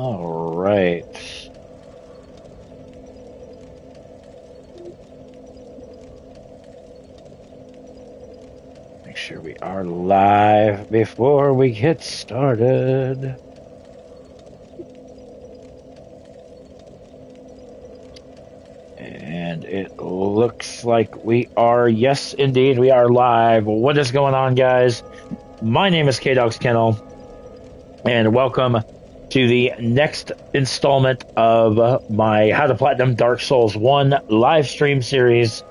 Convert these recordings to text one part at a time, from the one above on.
All right. Make sure we are live before we get started. And it looks like we are, yes, indeed, we are live. What is going on, guys? My name is K-Dog's Kennel, and welcome to the next installment of my How to Platinum Dark Souls 1 live stream series.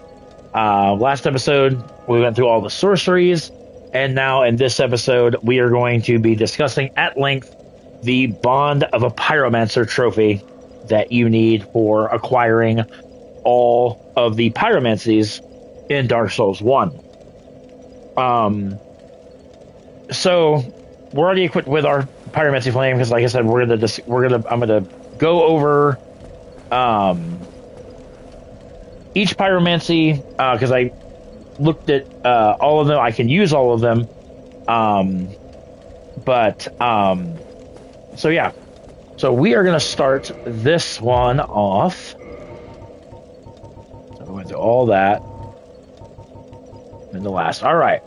Last episode, we went through all the sorceries, and now in this episode, we are going to be discussing at length the Bond of a Pyromancer trophy that you need for acquiring all of the pyromancies in Dark Souls 1. So we're already equipped with our pyromancy flame because, like I said, I'm gonna go over each pyromancy because I looked at all of them. I can use all of them, so yeah. So we are gonna start this one off. So we went through all that in the last. All right.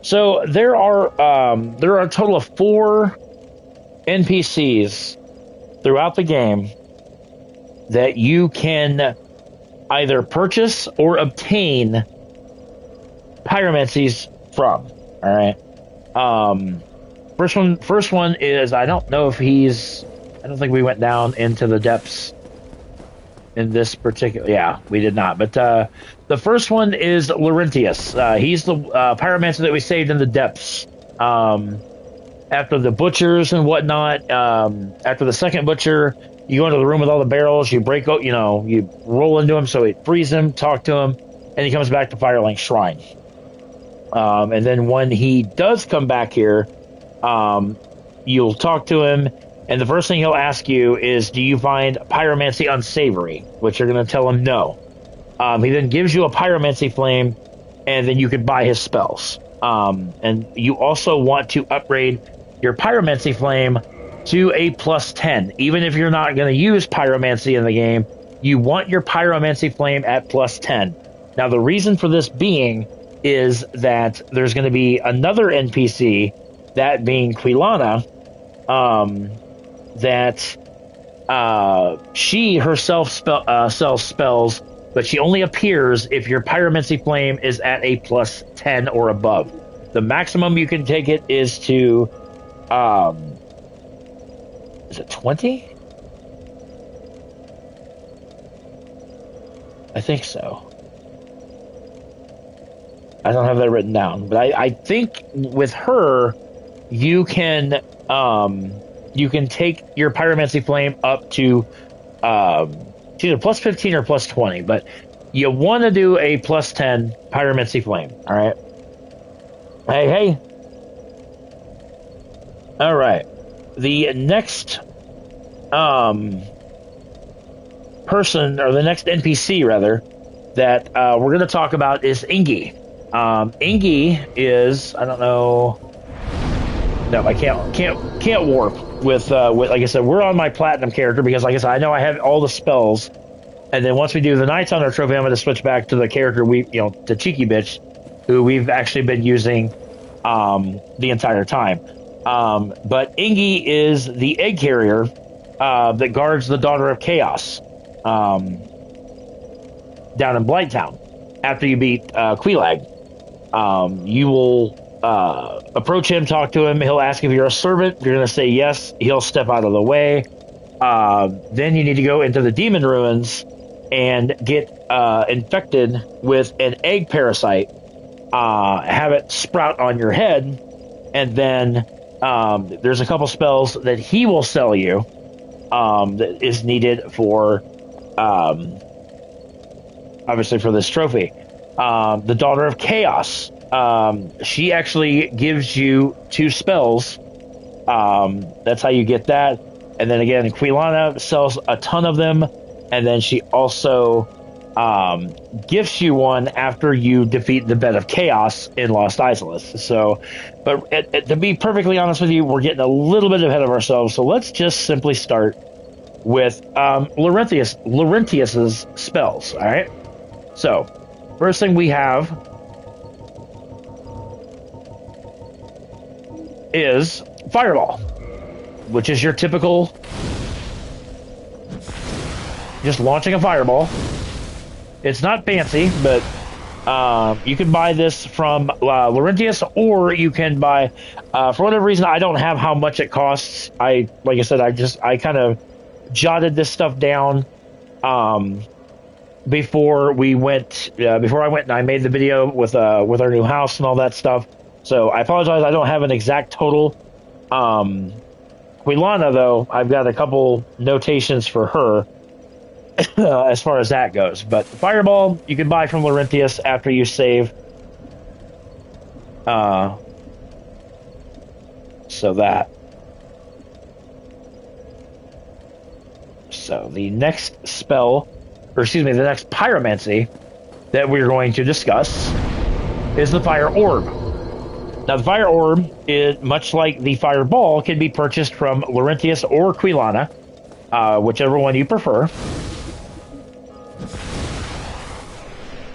So there are a total of 4 NPCs throughout the game that you can either purchase or obtain pyromancies from. All right. First one is, I don't know if I don't think we went down into the depths in this particular. Yeah, we did not. But the first one is Laurentius. He's the pyromancer that we saved in the depths. After the butchers and whatnot, after the second butcher, you go into the room with all the barrels, you break out, you roll into him, so it frees him, talk to him, and he comes back to Firelink Shrine. And then when he does come back here, you'll talk to him, and the first thing he'll ask you is, do you find pyromancy unsavory? Which you're going to tell him no. He then gives you a pyromancy flame, and then you can buy his spells. And you also want to upgrade your pyromancy flame to a +10. Even if you're not going to use pyromancy in the game, you want your pyromancy flame at +10. Now, the reason for this being is that there's going to be another NPC, that being Quilana, that she herself sells spells, but she only appears if your pyromancy flame is at a +10 or above. The maximum you can take it is to, is it 20? I think so. I don't have that written down, but I think with her, you can take your pyromancy flame up to it's either +15 or +20, but you want to do a +10 pyromancy flame. All right. Hey. All right. The next person, or the next NPC rather, that we're going to talk about is Ingi. Ingi is, I don't know. No, I can't warp with like I said, we're on my platinum character because, like I said, I know I have all the spells, and then once we do the Knights Hunter trophy, I'm going to switch back to the character to Cheeky Bitch, who we've actually been using the entire time. But Ingi is the egg carrier that guards the Daughter of Chaos down in Blighttown. After you beat Quelaag, you will approach him, talk to him. He'll ask if you're a servant. If you're going to say yes, he'll step out of the way. Then you need to go into the demon ruins and get infected with an egg parasite. Have it sprout on your head, and then there's a couple spells that he will sell you that is needed for obviously for this trophy. The Daughter of Chaos. She actually gives you 2 spells. That's how you get that. And then again, Quilana sells a ton of them. And then she also gifts you one after you defeat the Bed of Chaos in Lost Isolus. So, but to be perfectly honest with you, we're getting a little bit ahead of ourselves. So let's just simply start with Laurentius's spells. All right. So, first thing we have is Fireball, which is your typical just launching a fireball. It's not fancy, but you can buy this from Laurentius, or you can buy, for whatever reason, I don't have how much it costs. Like I said, I kind of jotted this stuff down before I went and I made the video with our new house and all that stuff. So I apologize, I don't have an exact total. Quilana, though, I've got a couple notations for her. As far as that goes. But Fireball, you can buy from Laurentius after you save. So that. So the next spell, or excuse me, the next pyromancy that we're going to discuss is the Fire Orb. Now, the Fire Orb is, much like the Fireball, can be purchased from Laurentius or Quilana, whichever one you prefer.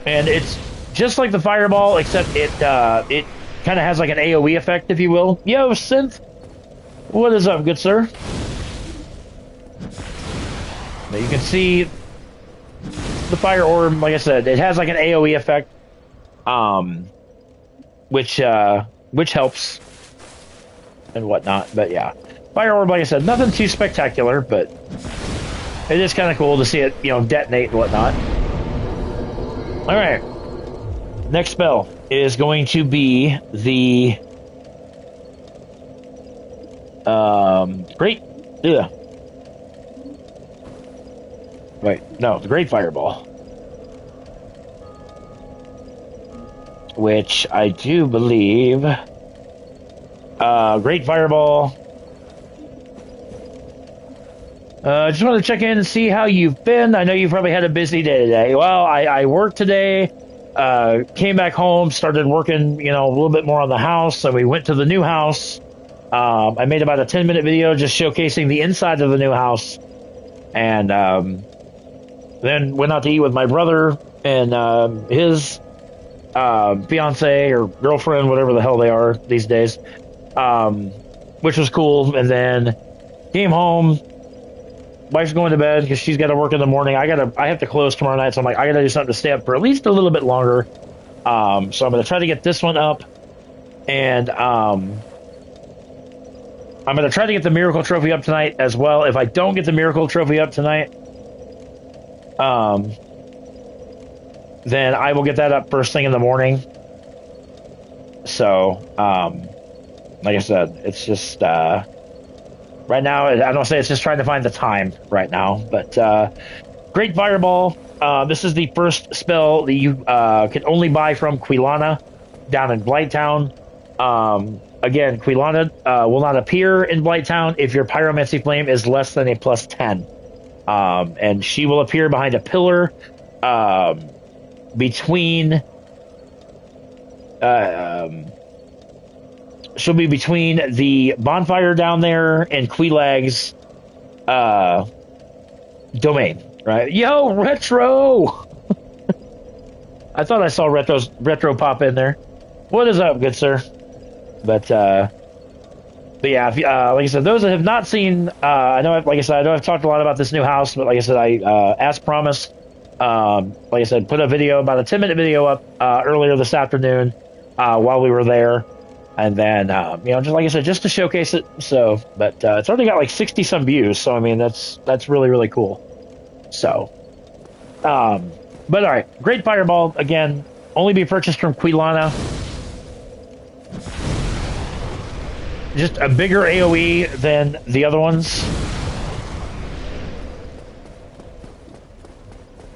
And it's just like the Fireball, except it kind of has like an AoE effect, if you will. Yo, Synth! What is up, good sir? Now you can see the Fire Orb, like I said, it has like an AoE effect, which helps and whatnot. But yeah, Fire Orb, like I said, nothing too spectacular, but it is kind of cool to see it, detonate and whatnot. All right. Next spell is going to be the the Great Fireball, which I do believe Great Fireball. Just wanted to check in and see how you've been. I know you've probably had a busy day today. Well, I worked today, came back home, started working, a little bit more on the house. So we went to the new house. I made about a 10-minute video just showcasing the inside of the new house. And then went out to eat with my brother and his fiance or girlfriend, whatever the hell they are these days, which was cool. And then came home. Wife's going to bed because she's got to work in the morning. I have to close tomorrow night, so I'm like, I got to do something to stay up for at least a little bit longer. So I'm going to try to get this one up, and I'm going to try to get the Miracle Trophy up tonight as well. If I don't get the Miracle Trophy up tonight, then I will get that up first thing in the morning. So, like I said, it's just right now, I don't say it's just trying to find the time right now, but Great Fireball. This is the first spell that you can only buy from Quilana down in Blighttown. Again, Quilana will not appear in Blighttown if your Pyromancy Flame is less than a +10. And she will appear behind a pillar between... she'll be between the bonfire down there and Quilag's domain, right? Yo, Retro! I thought I saw Retro pop in there. What is up, good sir? But yeah, if, like I said, those that have not seen, I know I've talked a lot about this new house, but like I said, as promised, like I said, put a video, about a 10-minute video up earlier this afternoon while we were there. And then, just like I said, just to showcase it. So, but it's already got like 60-some views. So, I mean, that's really, really cool. So, but all right. Great Fireball, again, only be purchased from Quilana. Just a bigger AoE than the other ones.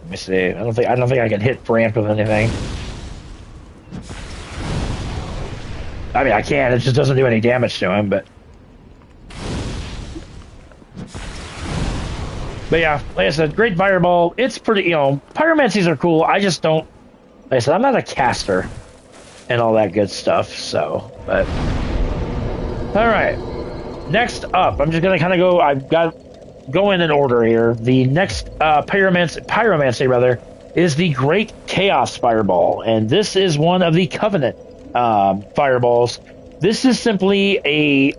Let me see. I don't think I can hit Bramp with anything. I mean, I can. It just doesn't do any damage to him, but... But yeah, like I said, great fireball. It's pretty, pyromancies are cool. I just don't, like I said, I'm not a caster and all that good stuff. So, but all right. Next up, I'm just gonna kind of go. I've got go in order here. The next pyromancy rather is the Great Chaos Fireball, and this is one of the Covenant fireballs. This is simply a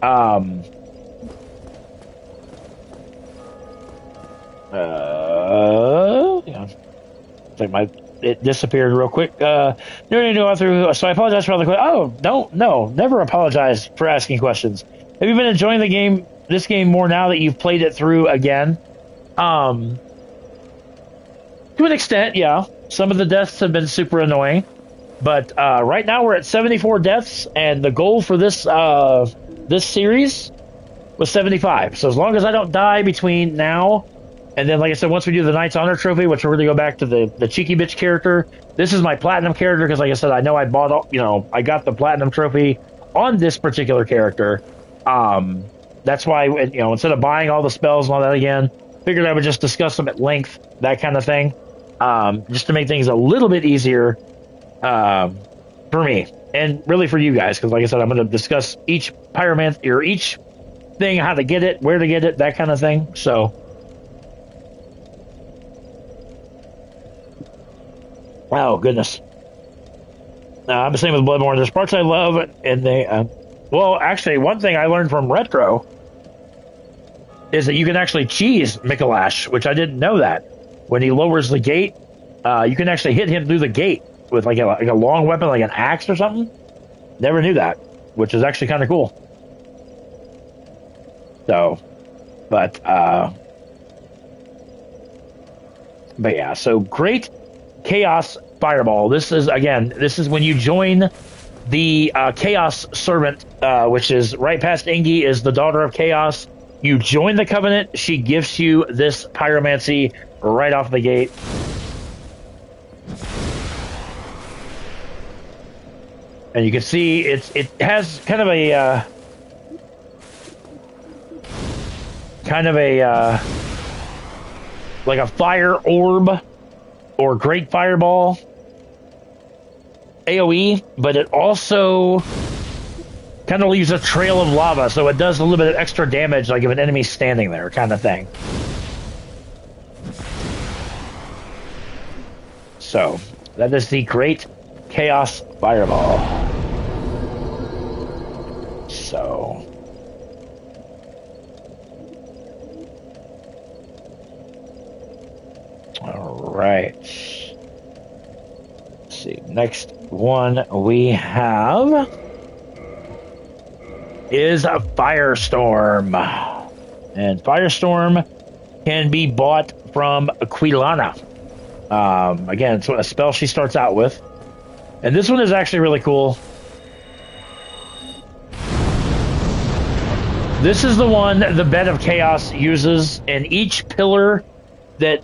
yeah. It disappeared real quick. So I apologize for all the questions. Oh, no, never apologize for asking questions. Have you been enjoying this game more now that you've played it through again? To an extent, yeah. Some of the deaths have been super annoying, but right now we're at 74 deaths, and the goal for this series was 75. So as long as I don't die between now and then, like I said, once we do the Knight's Honor Trophy, which we're going to go back to the Cheeky Bitch character. This is my Platinum character because, like I said, I know I got the Platinum Trophy on this particular character. That's why, instead of buying all the spells and all that again, figured I would just discuss them at length, that kind of thing, just to make things a little bit easier for me and really for you guys. Because, like I said, I'm going to discuss each pyromancy or each thing, how to get it, where to get it, that kind of thing. So. Oh, goodness. I'm the same with Bloodborne. There's parts I love, and they... well, actually, one thing I learned from Retro is that you can actually cheese Mikolash, which I didn't know that. When he lowers the gate, you can actually hit him through the gate with like a long weapon, like an axe or something. Never knew that, which is actually kind of cool. So, but yeah, so great Chaos Fireball. This is when you join the Chaos Servant, which is right past Ingi, is the daughter of Chaos. You join the Covenant. She gives you this pyromancy right off the gate. And you can see it has kind of a like a fire orb or great fireball AoE, but it also kind of leaves a trail of lava, so it does a little bit of extra damage, like if an enemy's standing there, kind of thing. So that is the Great Chaos Fireball. So all right. Let's see. Next one we have is a Firestorm. And Firestorm can be bought from Quilana. Again, it's a spell she starts out with. And this one is actually really cool. This is the one the Bed of Chaos uses, and each pillar that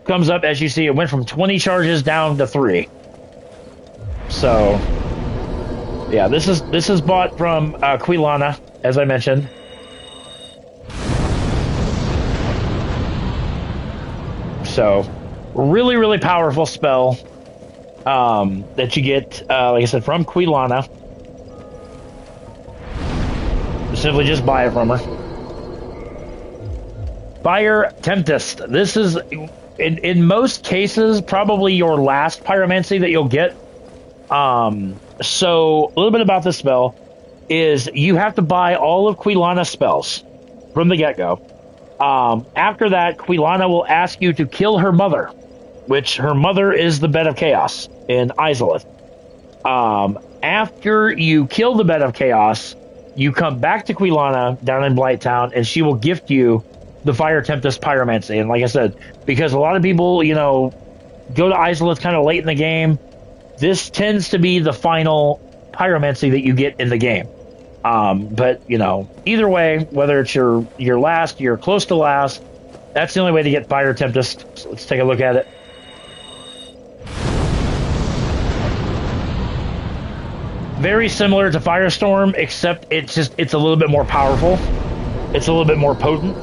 comes up, as you see, it went from 20 charges down to 3. So, yeah, this is bought from Quilana, as I mentioned. So, really, really powerful spell that you get, like I said, from Quilana. Simply just buy it from her. Fire Tempest. This is, in most cases, probably your last pyromancy that you'll get. So, a little bit about this spell is you have to buy all of Quilana's spells from the get-go. After that, Quilana will ask you to kill her mother, which her mother is the Bed of Chaos in Izalith. After you kill the Bed of Chaos, you come back to Quilana down in Blighttown, and she will gift you the Fire Tempest Pyromancy. And like I said, because a lot of people, go to Izalith kind of late in the game, this tends to be the final pyromancy that you get in the game. But, either way, whether it's your last, you're close to last, that's the only way to get Fire Tempest. So let's take a look at it. Very similar to Firestorm, except it's a little bit more powerful. It's a little bit more potent.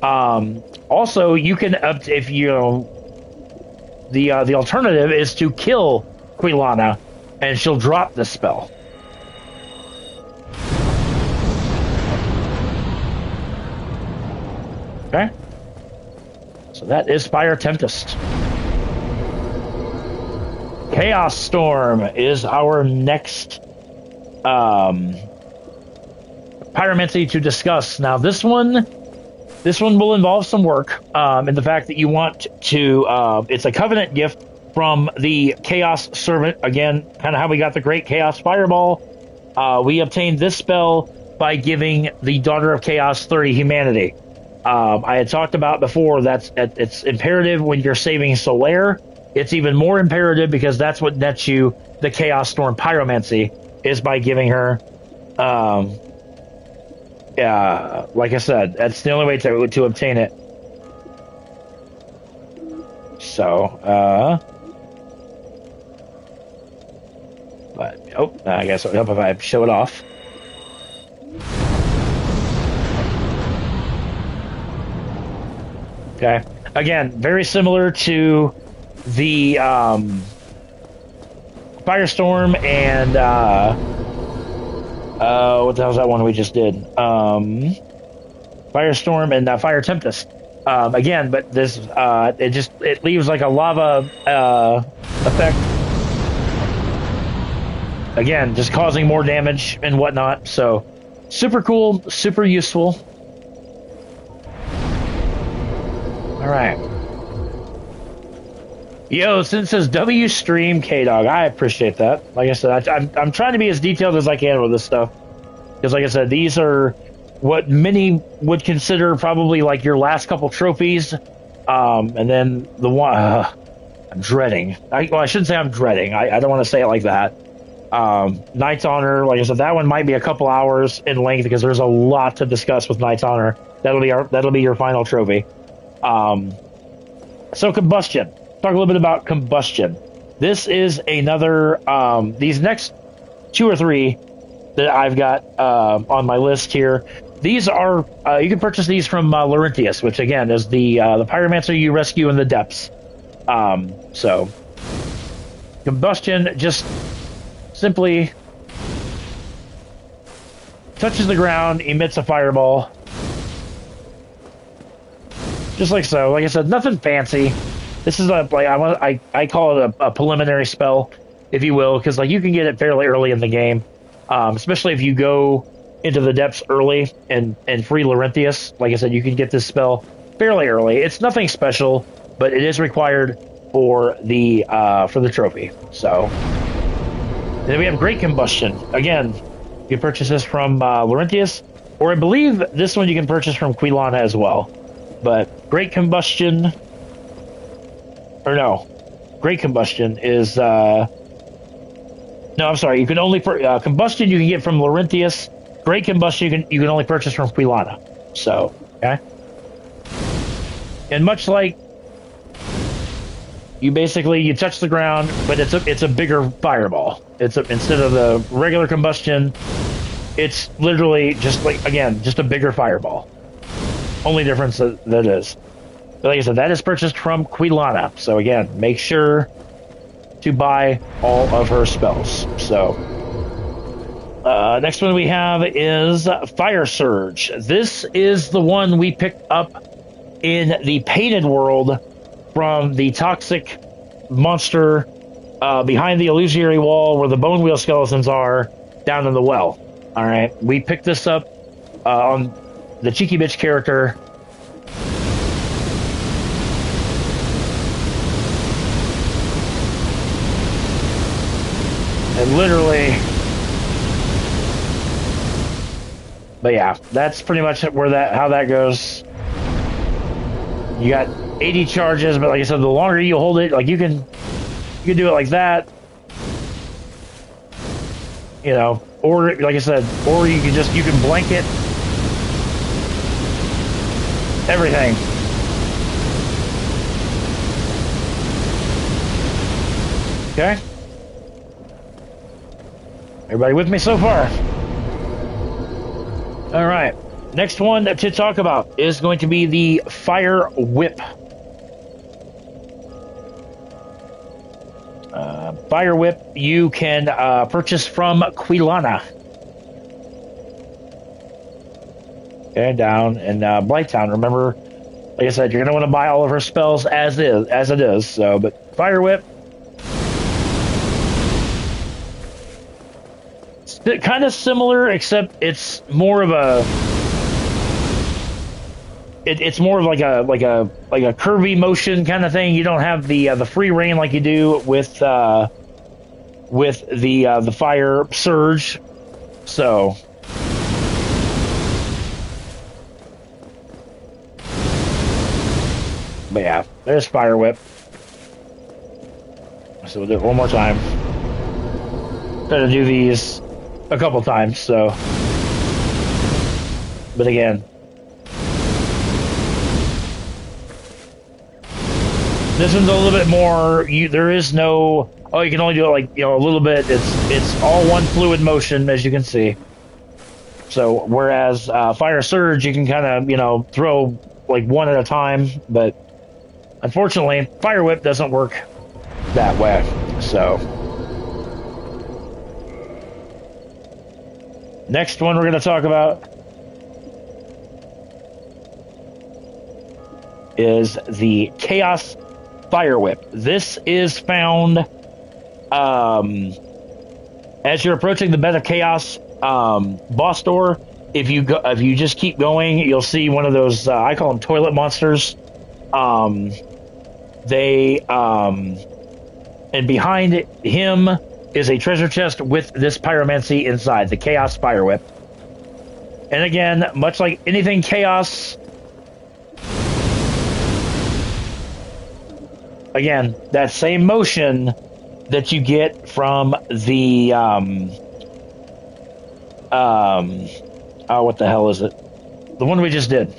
Also, you can if you know the alternative is to kill Quilana, and she'll drop the spell. Okay, so that is Fire Tempest. Chaos Storm is our next pyromancy to discuss. Now, this one will involve some work, in the fact that you want to. It's a covenant gift from the Chaos Servant. Again, kind of how we got the Great Chaos Fireball. We obtained this spell by giving the Daughter of Chaos 30 humanity. I had talked about before it's imperative when you're saving Solaire. It's even more imperative because that's what nets you the Chaos Storm Pyromancy, is by giving her. Like I said, that's the only way to obtain it. So, but I guess it'll help if I show it off. Okay. Again, very similar to the Firestorm and what the hell was that one we just did? Firestorm and Fire Tempest. Again, but this it leaves like a lava effect. Again, just causing more damage and whatnot. So, super cool, super useful. All right. Yo, since it says W Stream K-Dog, I appreciate that. Like I said, I'm trying to be as detailed as I can with this stuff. Because like I said, these are what many would consider probably like your last couple trophies. And then the one I'm dreading. I shouldn't say I'm dreading. I don't want to say it like that. Knight's Honor, like I said, that one might be a couple hours in length because there's a lot to discuss with Knight's Honor. That'll be your final trophy. So Combustion. Talk a little bit about Combustion. This is another, these next 2 or 3 that I've got on my list here. These are, you can purchase these from Laurentius, which again is the Pyromancer you rescue in the depths. So, Combustion just simply touches the ground, emits a fireball. Just like so. Like I said, nothing fancy. This is I call it a preliminary spell, if you will, because like you can get it fairly early in the game, especially if you go into the depths early and free Laurentius. Like I said, you can get this spell fairly early. It's nothing special, but it is required for the trophy. So then we have Great Combustion. Again, you can purchase this from Laurentius, or I believe this one you can purchase from Quilana as well. But Great Combustion. Or no, Great Combustion is no, I'm sorry. You can only Combustion you can get from Laurentius. Great Combustion you can only purchase from Quilana. So okay, and much like you touch the ground, but it's a bigger fireball. Instead of the regular Combustion, it's literally just a bigger fireball. Only difference that is. But like I said, that is purchased from Quilana. So again, make sure to buy all of her spells. So next one we have is Fire Surge. This is the one we picked up in the Painted World from the toxic monster behind the illusionary wall where the bone wheel skeletons are down in the well. All right, we picked this up on the Cheeky Bitch character. And literally, but yeah, that's pretty much how that goes. You got 80 charges, but like I said, the longer you hold it, like you can do it like that, you know, or like I said, or you can blanket everything. Okay. Everybody with me so far? All right. Next one to talk about is going to be the Fire Whip. Fire Whip you can purchase from Quilana. Okay, down in Blighttown. Remember, like I said, you're going to want to buy all of her spells as it is. So, but Fire Whip, it's kind of similar, except it's more of a. It's more of like a curvy motion kind of thing. You don't have the free reign like you do with the Fire Surge. So. But yeah, there's Fire Whip. So we'll do it one more time. Try to do these a couple times, so. But again. This one's a little bit more, there is no, oh, you can only do it like, a little bit. It's all one fluid motion, as you can see. So, whereas Fire Surge, you can kind of, throw like one at a time, but unfortunately, Fire Whip doesn't work that way. So, next one we're going to talk about is the Chaos Fire Whip. This is found as you're approaching the Bed of Chaos boss door. If you just keep going, you'll see one of those I call them toilet monsters. And behind him is a treasure chest with this pyromancy inside, the Chaos Fire Whip. And again, much like anything Chaos, again, that same motion that you get from the oh, what the hell is it? The one we just did.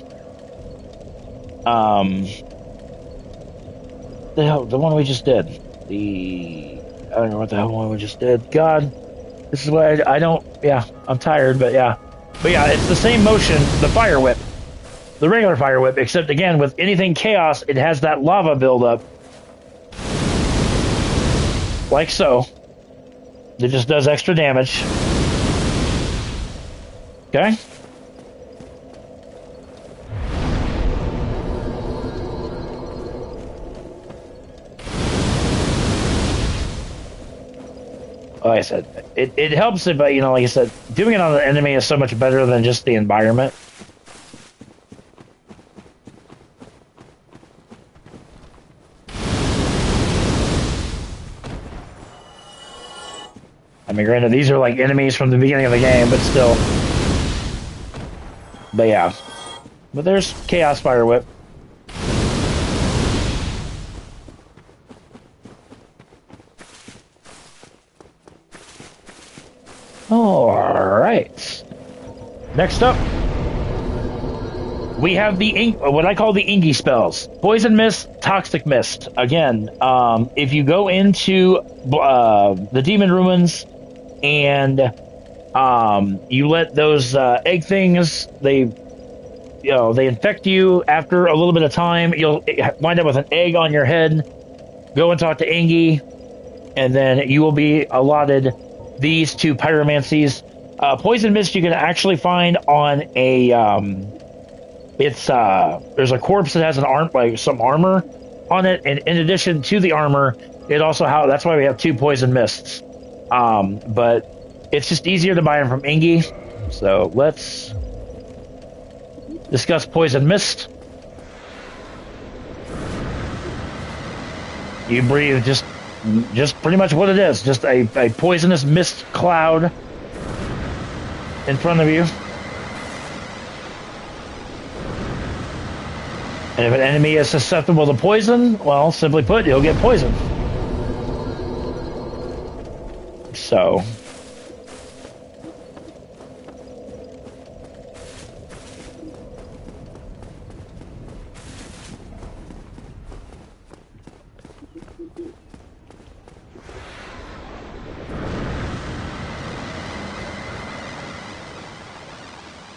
The one we just did. I don't know what the hell one we just did. God, this is why I don't. Yeah, I'm tired, but yeah, it's the same motion. The Fire Whip, the regular Fire Whip, except again with anything Chaos, it has that lava buildup. Like so. It just does extra damage. Okay? Like I said, it helps it, but like I said, doing it on the enemy is so much better than just the environment. I mean, granted, these are like enemies from the beginning of the game, but still. But yeah. But there's Chaos Fire Whip. Alright. Next up, we have what I call the Ingy spells. Poison Mist, Toxic Mist. Again, if you go into the Demon Ruins and you let those egg things, they infect you. After a little bit of time, you'll wind up with an egg on your head. Go and talk to Ingy, and then you will be allotted these two pyromancies. Poison Mist you can actually find on a there's a corpse that has some armor on it, and in addition to the armor, it also that's why we have two Poison Mists. But it's just easier to buy them from Ingy. So let's discuss Poison Mist. You breathe just pretty much what it is, just a poisonous mist cloud in front of you. And if an enemy is susceptible to poison, well, simply put, he'll get poisoned. So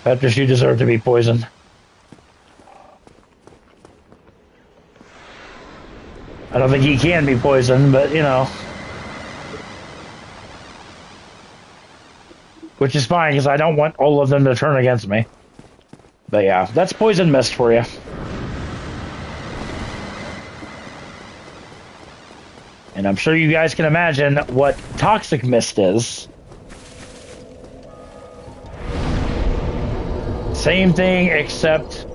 Petrus, you deserve to be poisoned. I don't think he can be poisoned, but, you know. Which is fine, because I don't want all of them to turn against me. But yeah, that's poison mist for you. And I'm sure you guys can imagine what toxic mist is. Same thing, except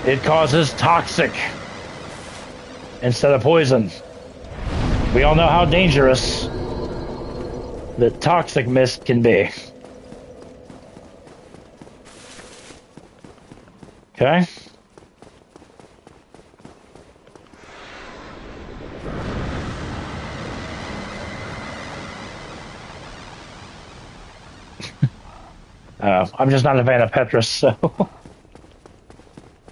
it causes toxic instead of poison. We all know how dangerous the toxic mist can be. Okay. I'm just not a fan of Petrus, so...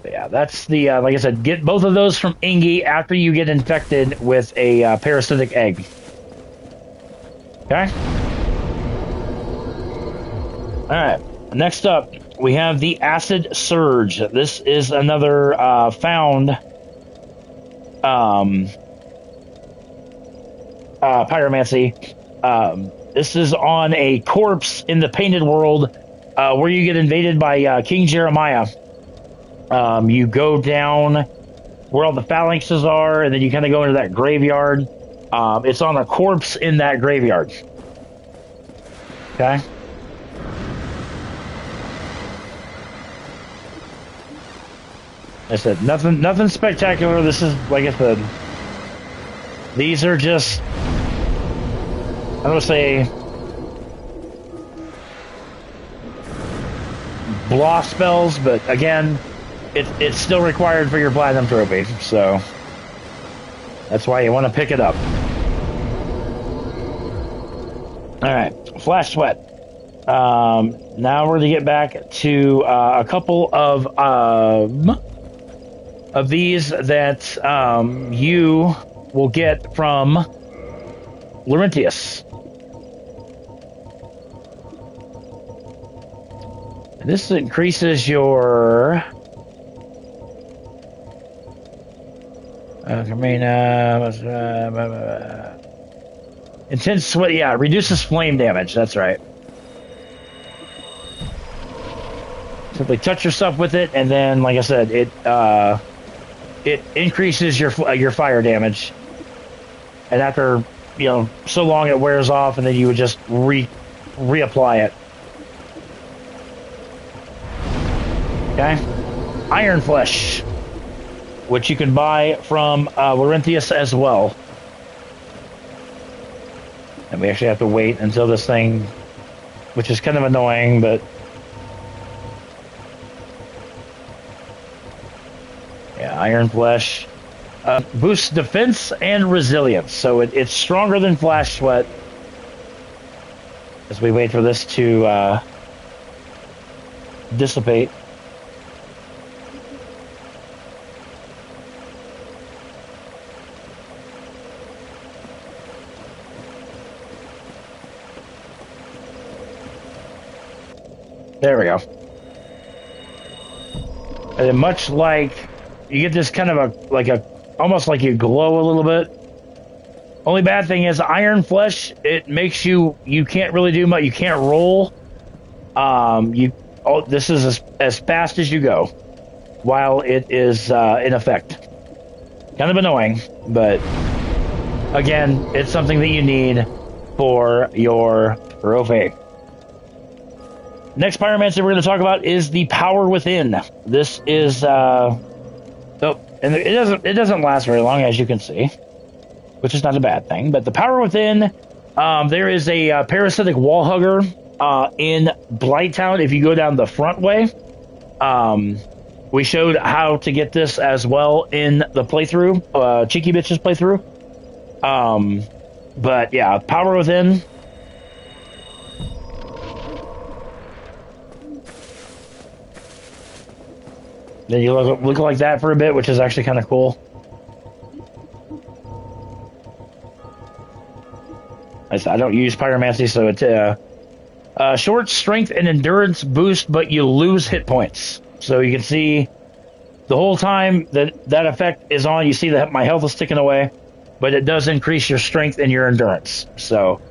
Yeah, that's the, like I said, get both of those from Ingi after you get infected with a parasitic egg. Okay? Alright, next up, we have the Acid Surge. This is another found pyromancy. This is on a corpse in the Painted World where you get invaded by King Jeremiah. You go down where all the phalanxes are, and then you kind of go into that graveyard. It's on a corpse in that graveyard. Okay? I said, nothing spectacular. This is, like I said, these are just, I'm going to say, blah spells, but again, it's still required for your platinum trophy, so that's why you want to pick it up. Alright, Flash Sweat. Now we're going to get back to a couple of these that you will get from Laurentius. And this increases your intense sweat. Yeah, reduces flame damage. That's right. Simply touch yourself with it, and then, like I said, it increases your fire damage. And after, you know, so long it wears off, and then you would just reapply it. Okay, Iron Flesh, which you can buy from Laurentius as well. And we actually have to wait until this thing, which is kind of annoying, but yeah, Iron Flesh boosts defense and resilience, so it's stronger than Flash Sweat. As we wait for this to dissipate. There we go. And then much like, you get this kind of almost like you glow a little bit. Only bad thing is Iron Flesh, it makes you can't really do much. You can't roll. This is as fast as you go while it is in effect. Kind of annoying, but again, it's something that you need for your trophy. Next Pyromancer we're going to talk about is the Power Within. This is and it doesn't last very long, as you can see, which is not a bad thing. But the Power Within, there is a parasitic wall hugger in Blighttown. If you go down the front way, we showed how to get this as well in the playthrough, Cheeky Bitches playthrough. But yeah, Power Within. Then you look like that for a bit, which is actually kind of cool. I don't use pyromancy, so Short strength and endurance boost, but you lose hit points. So you can see the whole time that effect is on, you see that my health is ticking away, but it does increase your strength and your endurance. So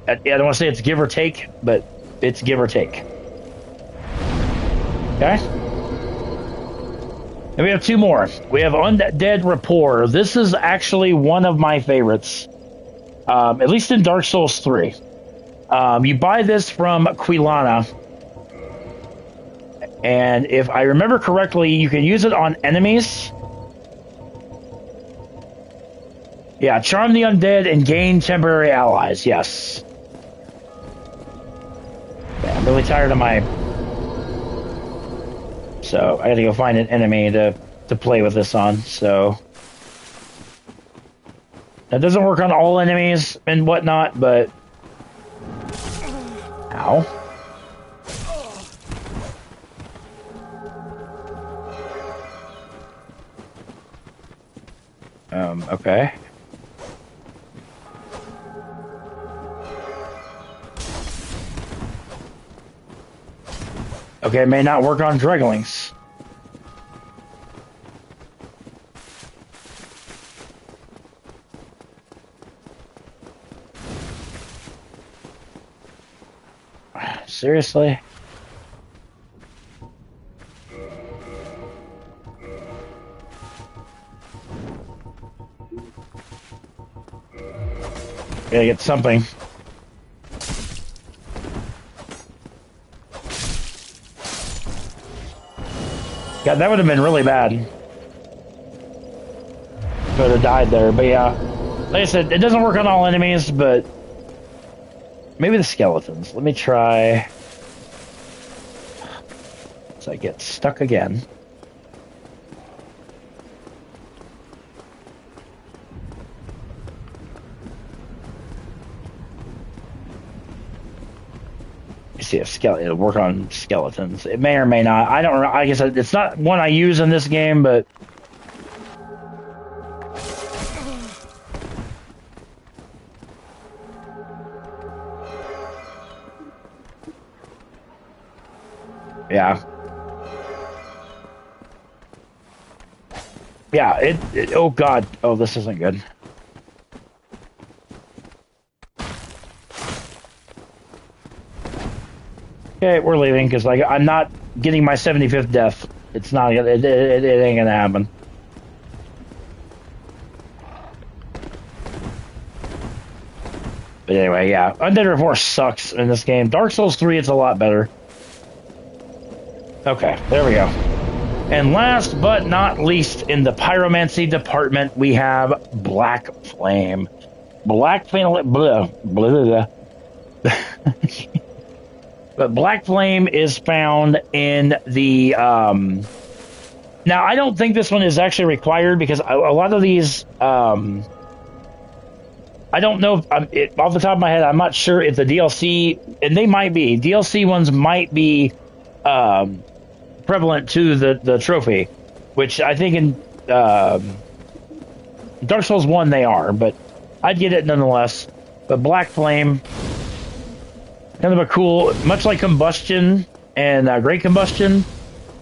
I don't want to say it's give or take, but it's give or take. Okay? And we have two more. We have Undead Rapport. This is actually one of my favorites, at least in Dark Souls 3. You buy this from Quilana, and if I remember correctly, you can use it on enemies. Yeah, charm the undead and gain temporary allies. Yes. Yeah, I'm really tired of my... So, I gotta go find an enemy to play with this on, so... That doesn't work on all enemies and whatnot, but... Ow. Okay. Okay, may not work on Dreglings. Seriously? Gotta get something. God, that would have been really bad. Could have died there, but yeah. Like I said, it doesn't work on all enemies, but maybe the skeletons. Let me try. So I get stuck again. See if it'll work on skeletons. It may or may not. I don't know. I guess it's not one I use in this game, but yeah, yeah. Oh God. Oh, this isn't good. Okay, we're leaving because like I'm not getting my 75th death. It's not. It ain't gonna happen. But anyway, yeah, Undead Rapport sucks in this game. Dark Souls 3, it's a lot better. Okay, there we go. And last but not least, in the pyromancy department, we have Black Flame. Black Flame. Blah, blah, blah. But Black Flame is found in the... Now, I don't think this one is actually required because a lot of these... I don't know, off the top of my head, I'm not sure if the DLC... And they might be. DLC ones might be prevalent to the trophy. Which I think in Dark Souls 1 they are. But I'd get it nonetheless. But Black Flame... Kind of a cool, much like Combustion and Great Combustion,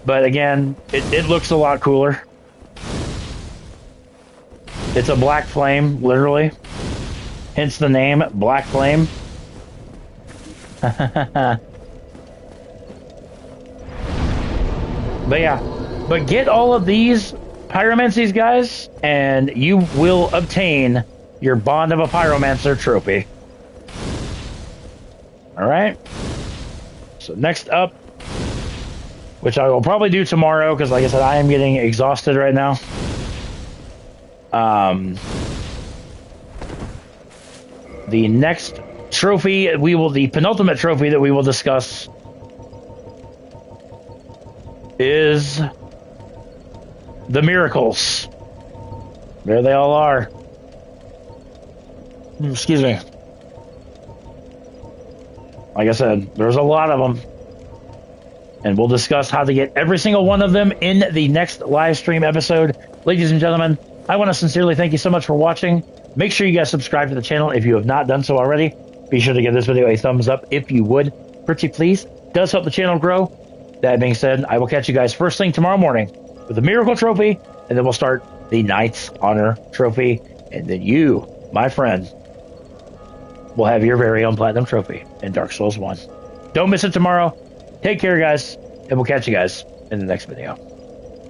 but again, it looks a lot cooler. It's a black flame, literally. Hence the name, Black Flame. But yeah, but get all of these pyromancies, guys, and you will obtain your Bond of a Pyromancer trophy. Alright, so next up, which I will probably do tomorrow, because like I said, I am getting exhausted right now. The next trophy, the penultimate trophy that we will discuss is the miracles. There they all are. Excuse me. Like I said, there's a lot of them. And we'll discuss how to get every single one of them in the next live stream episode. Ladies and gentlemen, I want to sincerely thank you so much for watching. Make sure you guys subscribe to the channel if you have not done so already. Be sure to give this video a thumbs up if you would. pretty please. Does help the channel grow. That being said, I will catch you guys first thing tomorrow morning with the Miracle Trophy, and then we'll start the Knight's Honor Trophy, and then you, my friend, will have your very own Platinum Trophy in Dark Souls 1. Don't miss it tomorrow. Take care, guys, and we'll catch you guys in the next video.